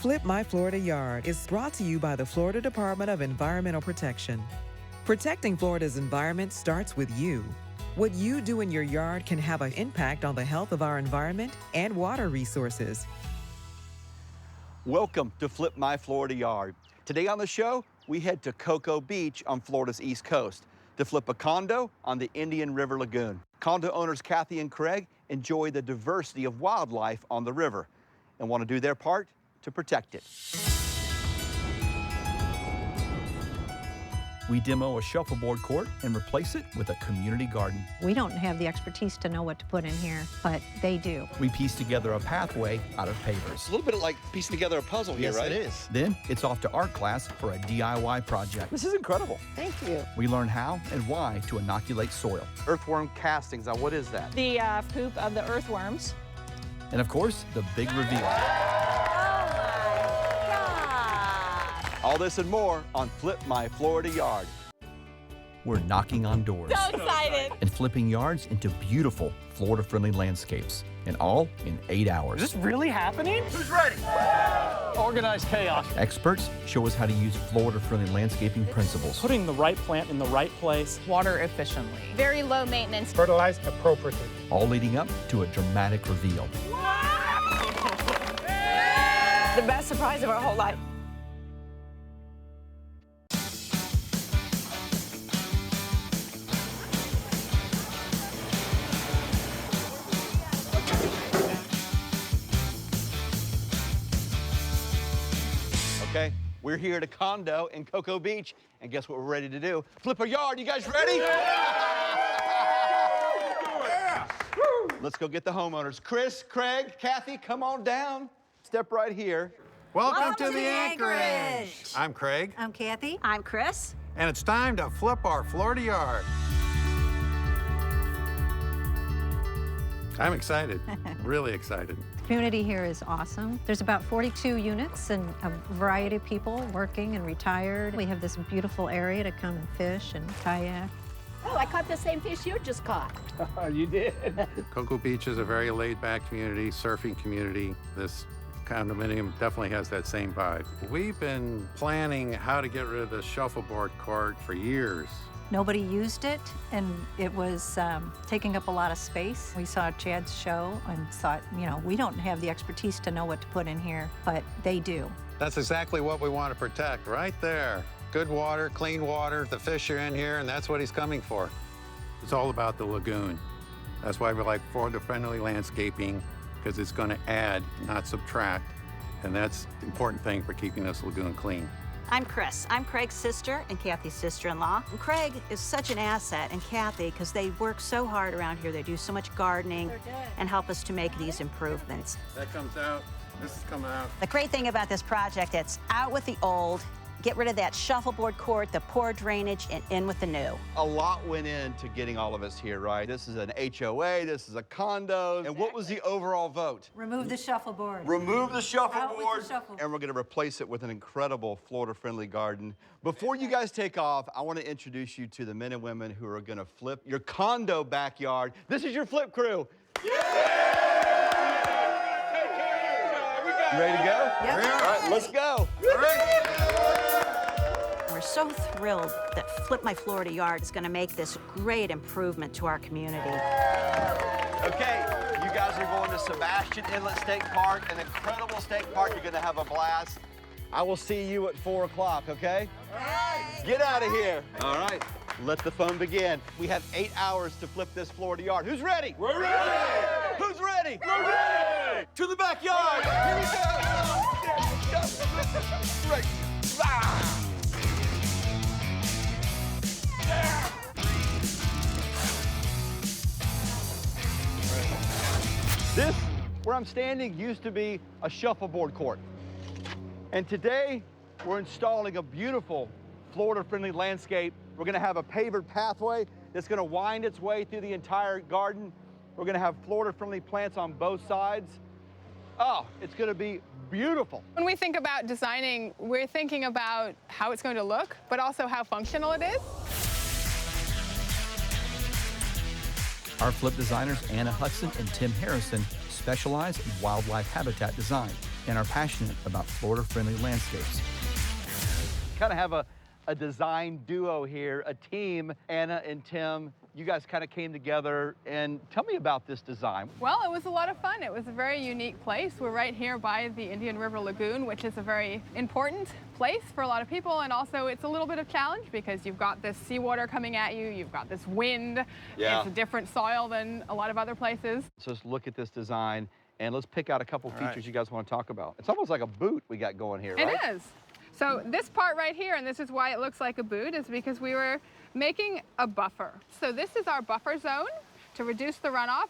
Flip My Florida Yard is brought to you by the Florida Department of Environmental Protection. Protecting Florida's environment starts with you. What you do in your yard can have an impact on the health of our environment and water resources. Welcome to Flip My Florida Yard. Today on the show, we head to Cocoa Beach on Florida's East Coast to flip a condo on the Indian River Lagoon. Condo owners Kathy and Craig enjoy the diversity of wildlife on the river and want to do their part to protect it. We demo a shuffleboard court and replace it with a community garden. We don't have the expertise to know what to put in here, but they do. We piece together a pathway out of pavers. A little bit like piecing together a puzzle here, Yes, right? it is. Then it's off to art class for a DIY project. This is incredible. Thank you. We learn how and why to inoculate soil. Earthworm castings, now what is that? The poop of the earthworms. And of course, the big reveal. Oh my God! All this and more on Flip My Florida Yard. We're knocking on doors. So excited! And flipping yards into beautiful Florida-friendly landscapes, and all in 8 hours. Is this really happening? Who's ready? Organized chaos. Experts show us how to use Florida-friendly landscaping principles. Putting the right plant in the right place. Water efficiently. Very low maintenance. Fertilize appropriately. All leading up to a dramatic reveal. The best surprise of our whole life. Okay, we're here at a condo in Cocoa Beach, and guess what we're ready to do? Flip a yard. You guys ready? Yeah! Let's go get the homeowners. Chris, Craig, Kathy, come on down. Step right here. Welcome to the Anchorage. I'm Craig, I'm Kathy. I'm Chris. and it's time to flip our Florida yard. I'm excited, really excited. The community here is awesome. There's about 42 units and a variety of people working and retired. We have this beautiful area to come and fish and kayak. Oh, I caught the same fish you just caught. You did. Cocoa Beach is a very laid-back community, surfing community. This condominium definitely has that same vibe. We've been planning how to get rid of the shuffleboard court for years. Nobody used it, and it was taking up a lot of space. We saw Chad's show and thought, you know, we don't have the expertise to know what to put in here, but they do. That's exactly what we want to protect, right there. Good water, clean water, the fish are in here, and that's what he's coming for. It's all about the lagoon. That's why we like Florida-friendly landscaping, because it's going to add, not subtract, and that's the important thing for keeping this lagoon clean. I'm Chris. I'm Craig's sister and Kathy's sister-in-law. And Craig is such an asset, and Kathy, because they work so hard around here. They do so much gardening and help us to make these improvements. That comes out, this is coming out. The great thing about this project, it's out with the old, get rid of that shuffleboard court, the poor drainage, and in with the new. A lot went into getting all of us here, right? This is an HOA, this is a condo. Exactly. And what was the overall vote? Remove the shuffleboard. Remove the shuffleboard. shuffleboard. And we're gonna replace it with an incredible Florida-friendly garden. Before you guys take off, I wanna introduce you to the men and women who are gonna flip your condo backyard. This is your flip crew. Yeah! You ready to go? Yep. All right, let's go. All right. We're so thrilled that Flip My Florida Yard is going to make this great improvement to our community. Okay, you guys are going to Sebastian Inlet State Park, an incredible state park. You're going to have a blast. I will see you at 4 o'clock, okay? Okay. Get out of here. All right, let the fun begin. We have 8 hours to flip this Florida yard. Who's ready? We're ready. Who's ready? We're ready. To the backyard. Here we go. Right. Ah. This, where I'm standing, used to be a shuffleboard court. And today, we're installing a beautiful Florida-friendly landscape. We're gonna have a pavered pathway that's gonna wind its way through the entire garden. We're gonna have Florida-friendly plants on both sides. Oh, it's gonna be beautiful. When we think about designing, we're thinking about how it's going to look, but also how functional it is. Our flip designers, Anna Hudson and Tim Harrison, specialize in wildlife habitat design. and are passionate about Florida-friendly landscapes. Kind of have a design duo here, a team. Anna and Tim, you guys kind of came together, and tell me about this design. Well, it was a lot of fun. It was a very unique place. We're right here by the Indian River Lagoon, which is a very important place for a lot of people, and also it's a little bit of challenge because you've got this seawater coming at you, you've got this wind. Yeah. It's a different soil than a lot of other places. So let's look at this design, and let's pick out a couple features you guys want to talk about. It's almost like a boot we got going here, right? It is. So this part right here, and this is why it looks like a boot, is because we were making a buffer. So this is our buffer zone to reduce the runoff.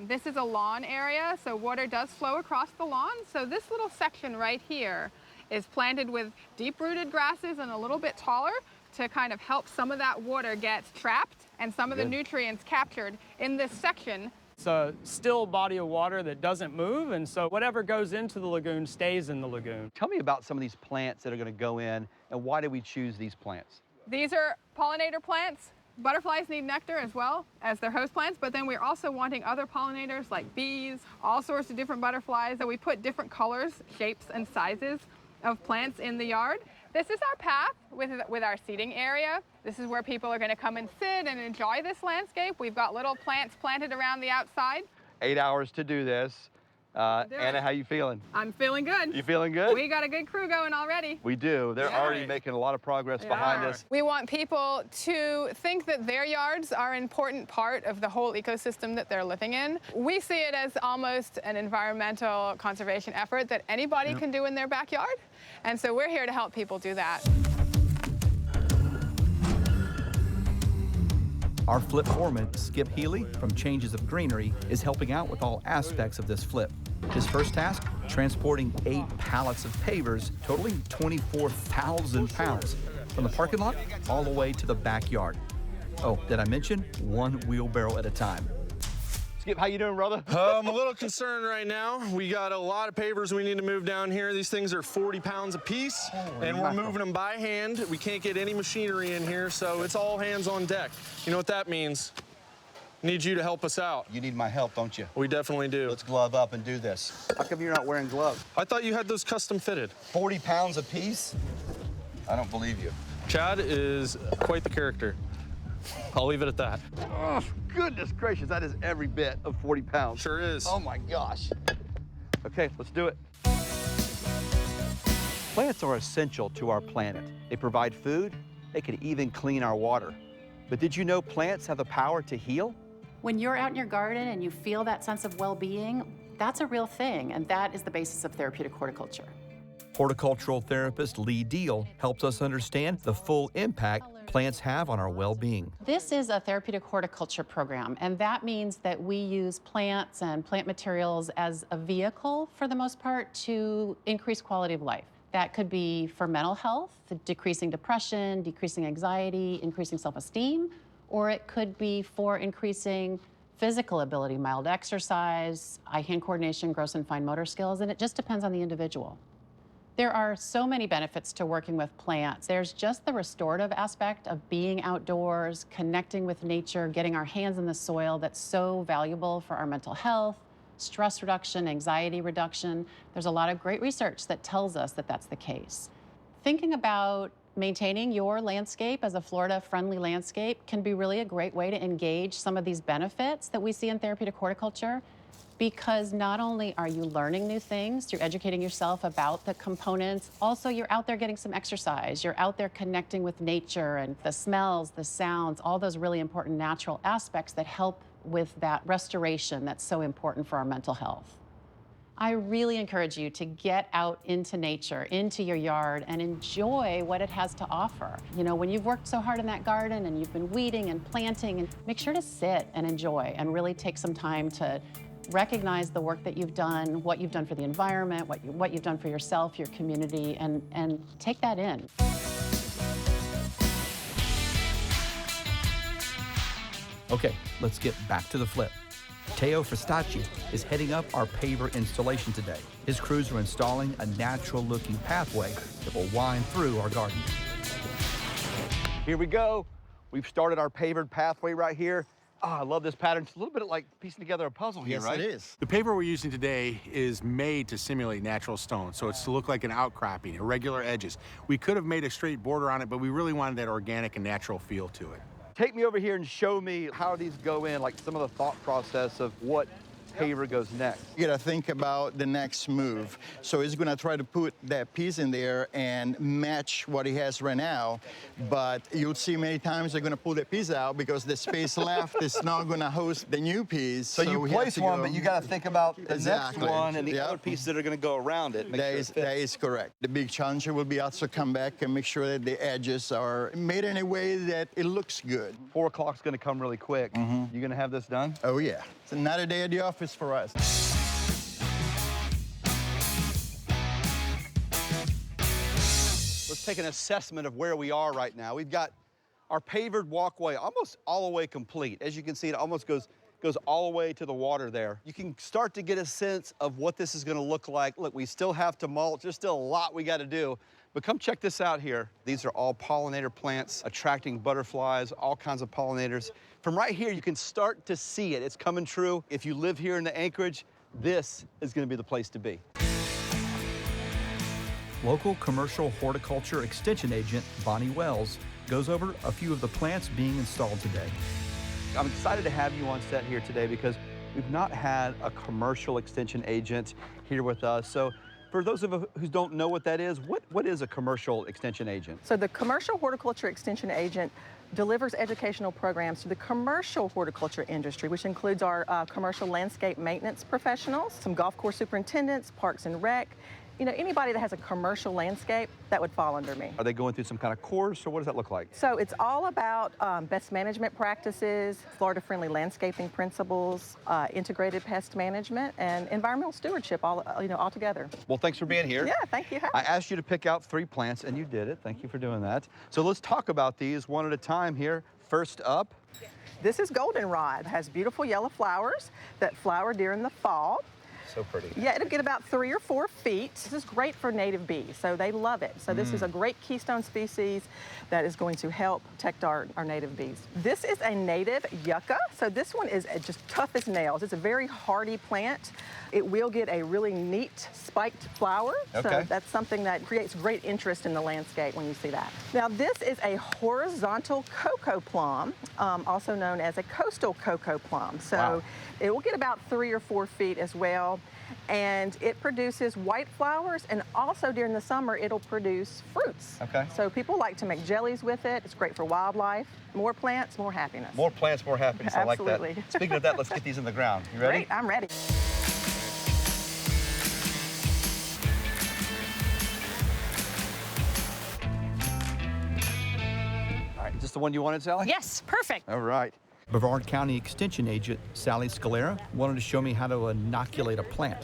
This is a lawn area, so water does flow across the lawn. So this little section right here is planted with deep-rooted grasses and a little bit taller to kind of help some of that water get trapped and some of the nutrients captured in this section. It's a still body of water that doesn't move, and so whatever goes into the lagoon stays in the lagoon. Tell me about some of these plants that are going to go in, and why did we choose these plants? These are pollinator plants. Butterflies need nectar as well as their host plants, but then we're also wanting other pollinators like bees, all sorts of different butterflies. So we put different colors, shapes, and sizes of plants in the yard. This is our path with our seating area. This is where people are going to come and sit and enjoy this landscape. We've got little plants planted around the outside. 8 hours to do this. Anna, how you feeling? I'm feeling good. You feeling good? We got a good crew going already. We do. They're already making a lot of progress behind us. We want people to think that their yards are an important part of the whole ecosystem that they're living in. We see it as almost an environmental conservation effort that anybody can do in their backyard. And so we're here to help people do that. Our flip foreman, Skip Healy from Changes of Greenery, is helping out with all aspects of this flip. His first task, transporting 8 pallets of pavers totaling 24,000 pounds from the parking lot all the way to the backyard. Oh, did I mention? 1 wheelbarrow at a time. Skip, how you doing, brother? I'm a little concerned right now. We got a lot of pavers we need to move down here. These things are 40 pounds a piece, and we're moving them by hand. We can't get any machinery in here, so it's all hands on deck. You know what that means? Need you to help us out. You need my help, don't you? We definitely do. Let's glove up and do this. How come you're not wearing gloves? I thought you had those custom fitted. 40 pounds a piece? I don't believe you. Chad is quite the character. I'll leave it at that. Oh, goodness gracious, that is every bit of 40 pounds. Sure is. Oh my gosh. Okay, let's do it. Plants are essential to our planet. They provide food, they can even clean our water. But did you know plants have the power to heal? When you're out in your garden and you feel that sense of well-being, that's a real thing, and that is the basis of therapeutic horticulture. Horticultural therapist Lee Deal helps us understand the full impact plants have on our well-being. This is a therapeutic horticulture program, and that means that we use plants and plant materials as a vehicle, for the most part, to increase quality of life. That could be for mental health, decreasing depression, decreasing anxiety, increasing self-esteem, or it could be for increasing physical ability, mild exercise, eye-hand coordination, gross and fine motor skills, and it just depends on the individual. There are so many benefits to working with plants. There's just the restorative aspect of being outdoors, connecting with nature, getting our hands in the soil that's so valuable for our mental health, stress reduction, anxiety reduction. There's a lot of great research that tells us that that's the case. Thinking about maintaining your landscape as a Florida-friendly landscape can be really a great way to engage some of these benefits that we see in therapeutic horticulture, because not only are you learning new things through educating yourself about the components, also you're out there getting some exercise, you're out there connecting with nature and the smells, the sounds, all those really important natural aspects that help with that restoration that's so important for our mental health. I really encourage you to get out into nature, into your yard, and enjoy what it has to offer. You know, when you've worked so hard in that garden and you've been weeding and planting, and make sure to sit and enjoy and really take some time to recognize the work that you've done, what you've done for the environment, what you've done for yourself, your community, and take that in. Okay, let's get back to the flip. Teo Fristacci is heading up our paver installation today. His crews are installing a natural-looking pathway that will wind through our garden. Here we go. We've started our pavered pathway right here. Oh, I love this pattern. It's a little bit like piecing together a puzzle here, Yes, right? it is. The paver we're using today is made to simulate natural stone, so it's to look like an outcropping, irregular edges. We could have made a straight border on it, but we really wanted that organic and natural feel to it. Take me over here and show me how these go in, like some of the thought process of what paver goes next. You gotta think about the next move. So he's gonna try to put that piece in there and match what he has right now, but you'll see many times they're gonna pull that piece out because the space left is not gonna host the new piece. So you we have place to one, go- but you gotta think about the Exactly. next one and the Yep. other pieces that are gonna go around it. Make sure it fits. That is correct. The big challenge will be also come back and make sure that the edges are made in a way that it looks good. 4 o'clock's gonna come really quick. You gonna have this done? Oh yeah. It's another day at the office for us. Let's take an assessment of where we are right now. We've got our pavered walkway almost all the way complete. As you can see, it almost goes all the way to the water there. You can start to get a sense of what this is gonna look like. Look, we still have to mulch. There's still a lot we gotta do. But come check this out here. These are all pollinator plants, attracting butterflies, all kinds of pollinators. From right here, you can start to see it. It's coming true. If you live here in the Anchorage, this is gonna be the place to be. Local commercial horticulture extension agent Bonnie Wells goes over a few of the plants being installed today. I'm excited to have you on set here today because we've not had a commercial extension agent here with us. So for those of us who don't know what that is, what is a commercial extension agent? So the commercial horticulture extension agent delivers educational programs to the commercial horticulture industry, which includes our commercial landscape maintenance professionals, some golf course superintendents, parks and rec. You know, anybody that has a commercial landscape, that would fall under me. Are they going through some kind of course, or what does that look like? So it's all about best management practices, Florida-friendly landscaping principles, integrated pest management, and environmental stewardship all together. Well, thanks for being here. Yeah, thank you. I asked you to pick out 3 plants, and you did it. Thank you for doing that. So let's talk about these one at a time here. First up. This is Goldenrod. It has beautiful yellow flowers that flower during the fall. So pretty. Yeah, it'll get about 3 or 4 feet. This is great for native bees, so they love it. So this is a great keystone species that is going to help protect our native bees. This is a native Yucca. So this one is just tough as nails. It's a very hardy plant. It will get a really neat spiked flower. Okay. So that's something that creates great interest in the landscape when you see that. Now this is a horizontal cocoaplum, also known as a coastal cocoaplum. So Wow. it will get about 3 or 4 feet as well. And it produces white flowers, and also during the summer, it'll produce fruits. Okay. So people like to make jellies with it. It's great for wildlife. More plants, more happiness. More plants, more happiness. I like Absolutely. that. Speaking of that, let's get these in the ground. You ready? Great, I'm ready. All right, is this the one you wanted, Sally? Yes, perfect. All right. Brevard County Extension Agent Sally Scalera wanted to show me how to inoculate a plant,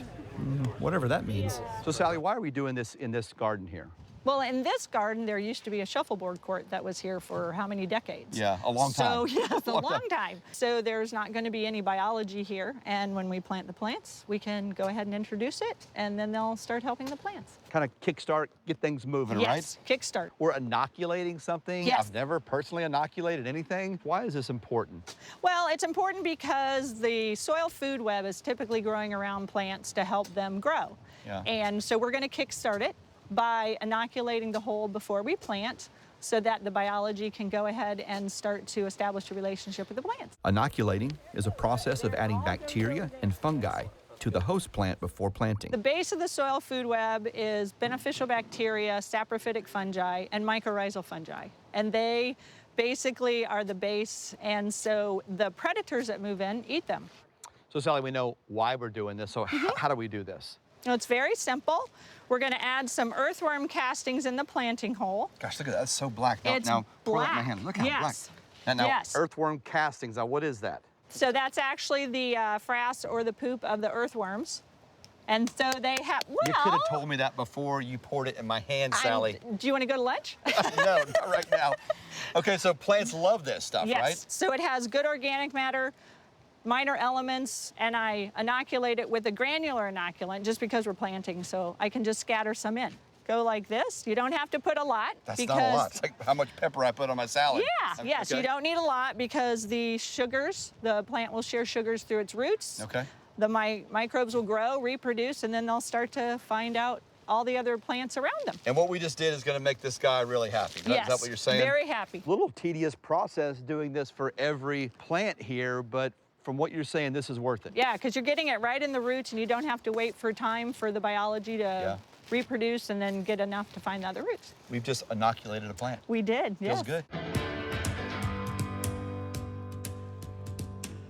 whatever that means. So Sally, why are we doing this in this garden here? Well, in this garden, there used to be a shuffleboard court that was here for how many decades? Yeah, a long time. So, yes, a long time. So there's not going to be any biology here. And when we plant the plants, we can go ahead and introduce it, and then they'll start helping the plants. Kind of kickstart, get things moving, right? Yes, kickstart. We're inoculating something. Yes. I've never personally inoculated anything. Why is this important? Well, it's important because the soil food web is typically growing around plants to help them grow. Yeah. And so we're going to kickstart it by inoculating the hole before we plant so that the biology can go ahead and start to establish a relationship with the plants. Inoculating is a process of adding bacteria and fungi to the host plant before planting. The base of the soil food web is beneficial bacteria, saprophytic fungi, and mycorrhizal fungi. And they basically are the base, and so the predators that move in eat them. So Sally, we know why we're doing this, so how do we do this? Now, it's very simple. We're going to add some earthworm castings in the planting hole. Gosh, look at that, that's so black. Now, It's now pull out my black. hand, look how Yes. black. Now, Yes. earthworm castings, now what is that? So that's actually the frass or the poop of the earthworms. And so they have, well... You could have told me that before you poured it in my hand, Sally. Do you want to go to lunch? No, not right now. Okay, so plants love this stuff, Yes. right? So it has good organic matter, minor elements, and I inoculate it with a granular inoculant just because we're planting, so I can just scatter some in. go like this. You don't have to put a lot. That's because, not a lot. It's like how much pepper I put on my salad. Yeah, yes, you don't need a lot because the sugars, the plant will share sugars through its roots. Okay. The microbes will grow, reproduce, and then they'll start to find out all the other plants around them. And what we just did is going to make this guy really happy. Is that what you're saying? Very happy. Little tedious process doing this for every plant here, but from what you're saying, this is worth it. Yeah, because you're getting it right in the roots, and you don't have to wait for time for the biology to reproduce and then get enough to find the other roots. We've just inoculated a plant. We did, yes. Feels good.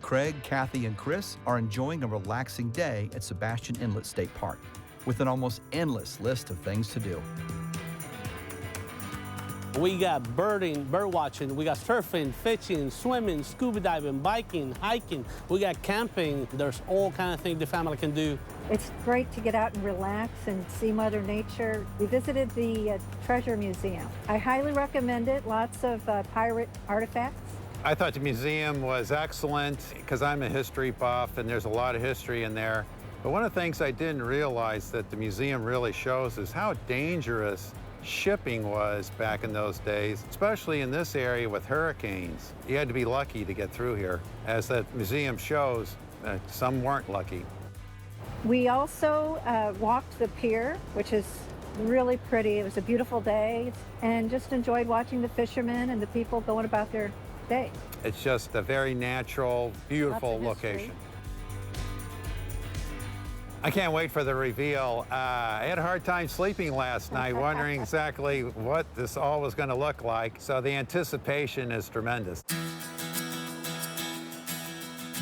Craig, Kathy, and Chris are enjoying a relaxing day at Sebastian Inlet State Park with an almost endless list of things to do. We got birding, bird watching, we got surfing, fishing, swimming, scuba diving, biking, hiking, we got camping. There's all kind of things the family can do. It's great to get out and relax and see Mother Nature. We visited the Treasure Museum. I highly recommend it. Lots of pirate artifacts. I thought the museum was excellent because I'm a history buff and there's a lot of history in there. But one of the things I didn't realize that the museum really shows is how dangerous shipping was back in those days, especially in this area with hurricanes. You had to be lucky to get through here. As that museum shows, some weren't lucky. We also walked the pier, which is really pretty. It was a beautiful day, and just enjoyed watching the fishermen and the people going about their day. It's just a very natural, beautiful location. I can't wait for the reveal. I had a hard time sleeping last night, wondering exactly what this all was going to look like. So the anticipation is tremendous.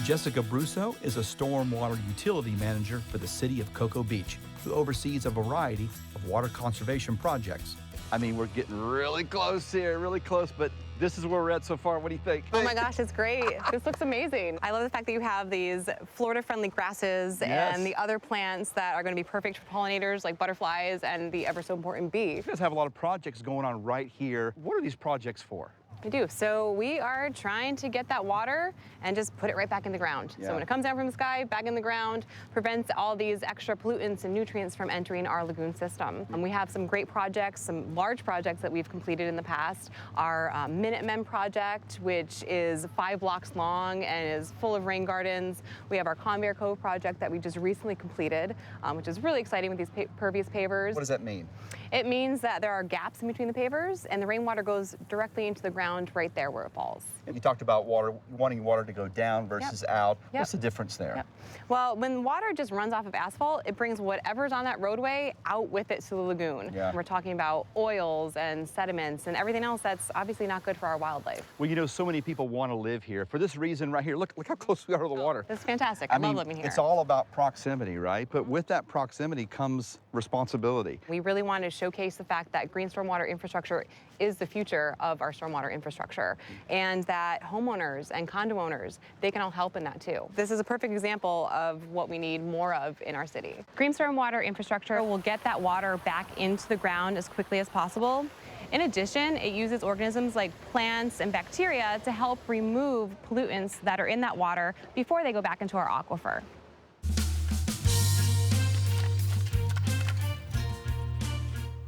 Jessica Brusso is a stormwater utility manager for the city of Cocoa Beach, who oversees a variety of water conservation projects. I mean, we're getting really close here, really close, but this is where we're at so far. What do you think? Oh my gosh, it's great. This looks amazing. I love the fact that you have these Florida-friendly grasses and the other plants that are going to be perfect for pollinators like butterflies and the ever so important bee. You guys have a lot of projects going on right here. What are these projects for? We do. So we are trying to get that water and just put it right back in the ground. So when it comes down from the sky, back in the ground, prevents all these extra pollutants and nutrients from entering our lagoon system. And we have some great projects, some large projects that we've completed in the past. Our Minutemen project, which is 5 blocks long and is full of rain gardens. We have our Conveyor Cove project that we just recently completed, which is really exciting with these pervious pavers. What does that mean? It means that there are gaps in between the pavers and the rainwater goes directly into the ground right there where it falls. You talked about water, wanting water to go down versus out. Yep. What's the difference there? Well, when water just runs off of asphalt, it brings whatever's on that roadway out with it to the lagoon. We're talking about oils and sediments and everything else that's obviously not good for our wildlife. Well, you know, so many people want to live here. For this reason right here, look how close we are to the water. It's fantastic. I love living here. It's all about proximity, right? But with that proximity comes responsibility. We really want to showcase the fact that green stormwater infrastructure is the future of our stormwater infrastructure, and that homeowners and condo owners, they can all help in that too. This is a perfect example of what we need more of in our city. Green stormwater infrastructure will get that water back into the ground as quickly as possible. In addition, it uses organisms like plants and bacteria to help remove pollutants that are in that water before they go back into our aquifer.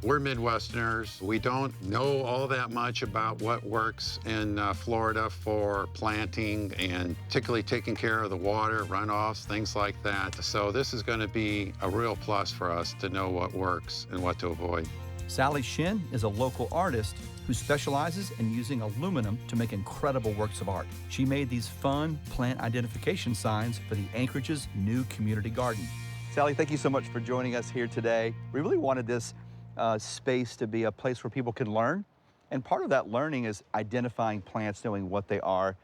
We're Midwesterners. We don't know all that much about what works in Florida for planting and particularly taking care of the water, runoffs, things like that. So this is going to be a real plus for us to know what works and what to avoid. Sally Shin is a local artist who specializes in using aluminum to make incredible works of art. She made these fun plant identification signs for the Anchorage's new community garden. Sally, thank you so much for joining us here today. We really wanted this space to be a place where people can learn. And part of that learning is identifying plants, knowing what they are.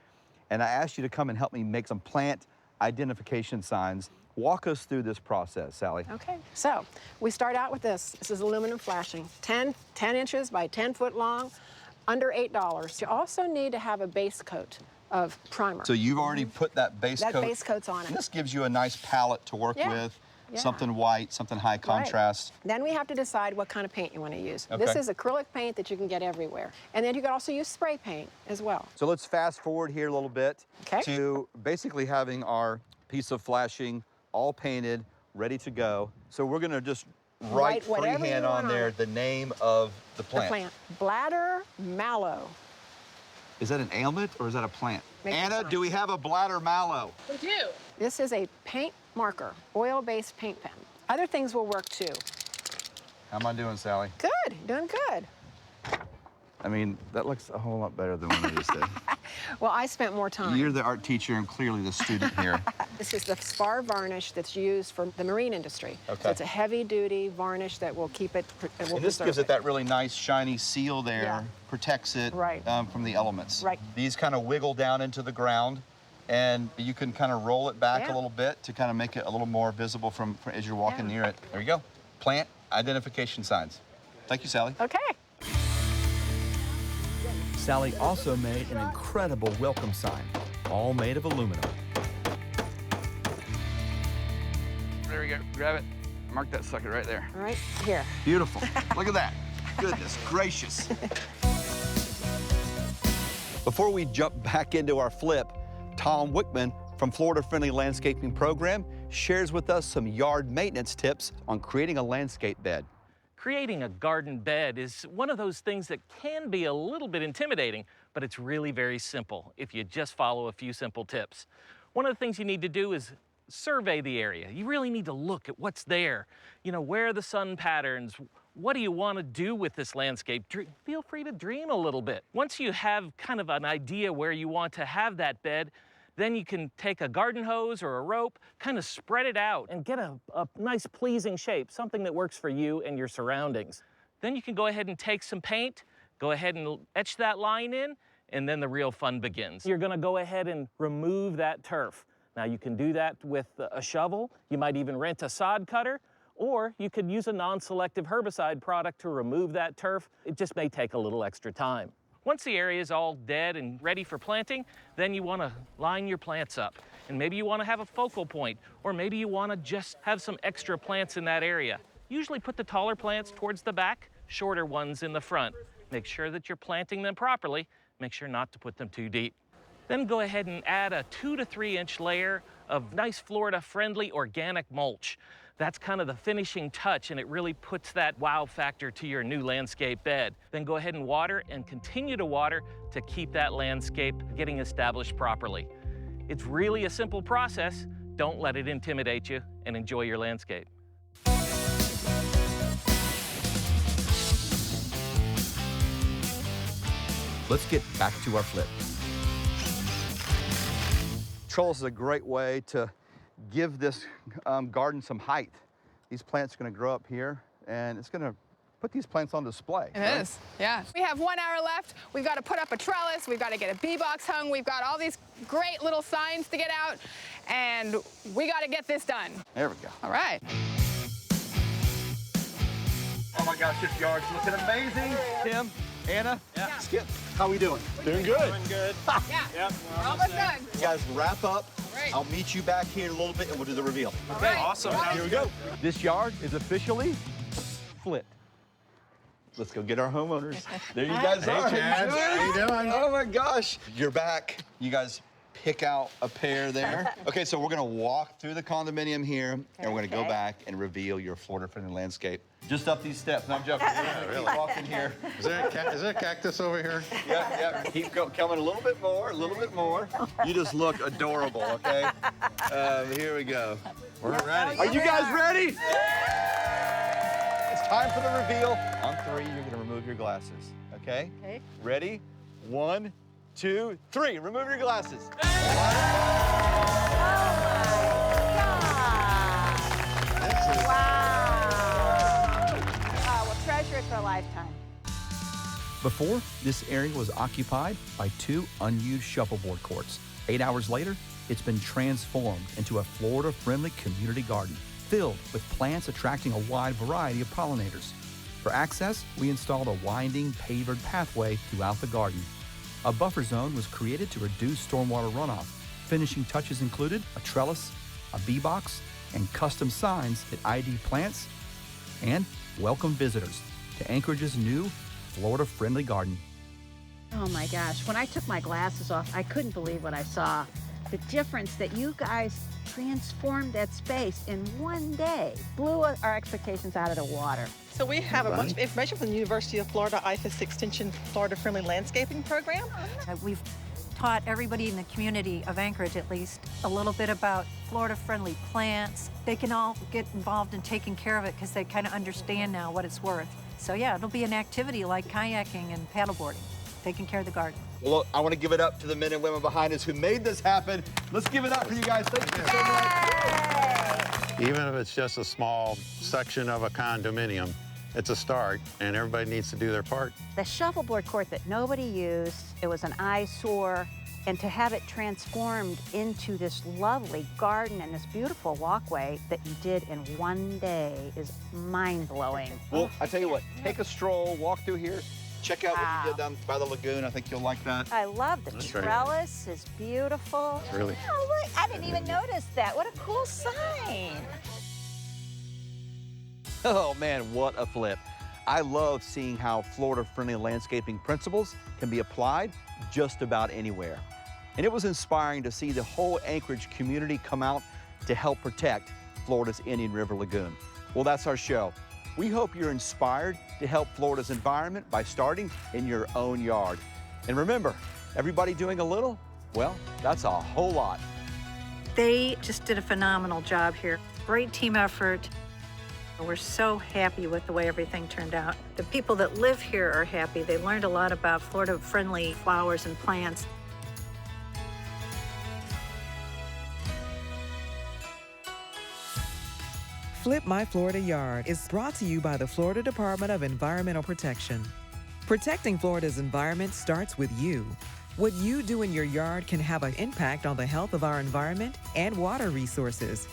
And I asked you to come and help me make some plant identification signs. Walk us through this process, Sally. Okay, so we start out with this. This is aluminum flashing, 10 inches by 10 foot long, under $8. You also need to have a base coat of primer. So you've already put that base coat. That base coat's on it. This gives you a nice palette to work with. Something white, something high contrast. Right. Then we have to decide what kind of paint you want to use. Okay. This is acrylic paint that you can get everywhere. And then you can also use spray paint as well. So let's fast forward here a little bit to basically having our piece of flashing all painted, ready to go. So we're gonna just write whatever freehand you on want there it. the name of the plant. The plant. Bladder mallow. Is that an ailment or is that a plant? Make a Anna, sign. do we have a bladder mallow? We do. This is a paint marker, oil-based paint pen. Other things will work too. How am I doing, Sally? Good, doing good. I mean, that looks a whole lot better than what I just did. Well, I spent more time. You're the art teacher and clearly the student here. This is the spar varnish that's used for the marine industry. Okay. So it's a heavy-duty varnish that will keep it, will And this preserve gives it that really nice shiny seal there, Yeah. protects it from the elements. Right. These kind of wiggle down into the ground, and you can kind of roll it back a little bit to kind of make it a little more visible from as you're walking near it. There you go. Plant identification signs. Thank you, Sally. Okay. Sally also made an incredible welcome sign, all made of aluminum. There we go. Grab it. Mark that sucker right there. All right, here. Beautiful. Look at that. Goodness gracious. Before we jump back into our flip, Tom Wickman from Florida Friendly Landscaping Program shares with us some yard maintenance tips on creating a landscape bed. Creating a garden bed is one of those things that can be a little bit intimidating, but it's really very simple if you just follow a few simple tips. One of the things you need to do is survey the area. You really need to look at what's there. You know, where are the sun patterns? What do you want to do with this landscape? Feel free to dream a little bit. Once you have kind of an idea where you want to have that bed, then you can take a garden hose or a rope, kind of spread it out and get a nice pleasing shape, something that works for you and your surroundings. Then you can go ahead and take some paint, go ahead and etch that line in, and then the real fun begins. You're gonna go ahead and remove that turf. Now you can do that with a shovel, you might even rent a sod cutter, or you could use a non-selective herbicide product to remove that turf. It just may take a little extra time. Once the area is all dead and ready for planting, then you want to line your plants up. And maybe you want to have a focal point, or maybe you want to just have some extra plants in that area. Usually put the taller plants towards the back, shorter ones in the front. Make sure that you're planting them properly. Make sure not to put them too deep. Then go ahead and add a 2 to 3 inch layer of nice Florida-friendly organic mulch. That's kind of the finishing touch, and it really puts that wow factor to your new landscape bed. Then go ahead and water and continue to water to keep that landscape getting established properly. It's really a simple process. Don't let it intimidate you, and enjoy your landscape. Let's get back to our flip. Trellis is a great way to give this garden some height. These plants are going to grow up here, and it's going to put these plants on display. It is, yeah. We have 1 hour left. We've got to put up a trellis. We've got to get a bee box hung. We've got all these great little signs to get out, and we got to get this done. There we go. All right. Oh my gosh, this yard's looking amazing. Tim, Anna, Skip, how we doing? Doing good. Doing good. Yeah, we're almost done. You guys wrap up. Right. I'll meet you back here in a little bit and we'll do the reveal. Okay, right. Awesome. Here we go. This yard is officially flipped. Let's go get our homeowners. There you guys are. Chad. How you doing? Oh my gosh. You're back. You guys pick out a pair there. Okay, so we're gonna walk through the condominium here and we're gonna go back and reveal your Florida-friendly landscape. Just up these steps. No, I'm joking. Yeah, really. Keep walking here. Is there a cactus over here? Yep. Keep coming a little bit more, a little bit more. You just look adorable, okay? Here we go. We're ready. Are you guys ready? It's time for the reveal. On 3, you're gonna remove your glasses, okay? Okay. Ready? 1, 2, 3. Remove your glasses. We'll treasure it for a lifetime. Before, this area was occupied by 2 unused shuffleboard courts. 8 hours later, it's been transformed into a Florida-friendly community garden filled with plants attracting a wide variety of pollinators. For access, we installed a winding, pavered pathway throughout the garden. A buffer zone was created to reduce stormwater runoff. Finishing touches included a trellis, a bee box, and custom signs that ID plants and welcome visitors to Anchorage's new Florida-friendly garden. Oh my gosh, when I took my glasses off, I couldn't believe what I saw. the difference that you guys transformed that space in one day blew our expectations out of the water. So we have a bunch of information from the University of Florida IFAS Extension Florida Friendly Landscaping Program. We've taught everybody in the community of Anchorage, at least, a little bit about Florida-friendly plants. They can all get involved in taking care of it because they kind of understand now what it's worth. So yeah, it'll be an activity like kayaking and paddleboarding, taking care of the garden. Well, look, I want to give it up to the men and women behind us who made this happen. Let's give it up for you guys. Thank you so much. Even if it's just a small section of a condominium, it's a start, and everybody needs to do their part. The shuffleboard court that nobody used, it was an eyesore, and to have it transformed into this lovely garden and this beautiful walkway that you did in one day is mind-blowing. Well, I tell you what, take a stroll, walk through here, check out what you did down by the lagoon. I think you'll like that. I love the trellis. It's beautiful. Really. Oh, look, I didn't even notice that. What a cool sign. Oh man, what a flip. I love seeing how Florida-friendly landscaping principles can be applied just about anywhere. And it was inspiring to see the whole Anchorage community come out to help protect Florida's Indian River Lagoon. Well, that's our show. We hope you're inspired to help Florida's environment by starting in your own yard. And remember, everybody doing a little, well, that's a whole lot. They just did a phenomenal job here. Great team effort. We're so happy with the way everything turned out. The people that live here are happy. They learned a lot about Florida-friendly flowers and plants. Flip My Florida Yard is brought to you by the Florida Department of Environmental Protection. Protecting Florida's environment starts with you. What you do in your yard can have an impact on the health of our environment and water resources.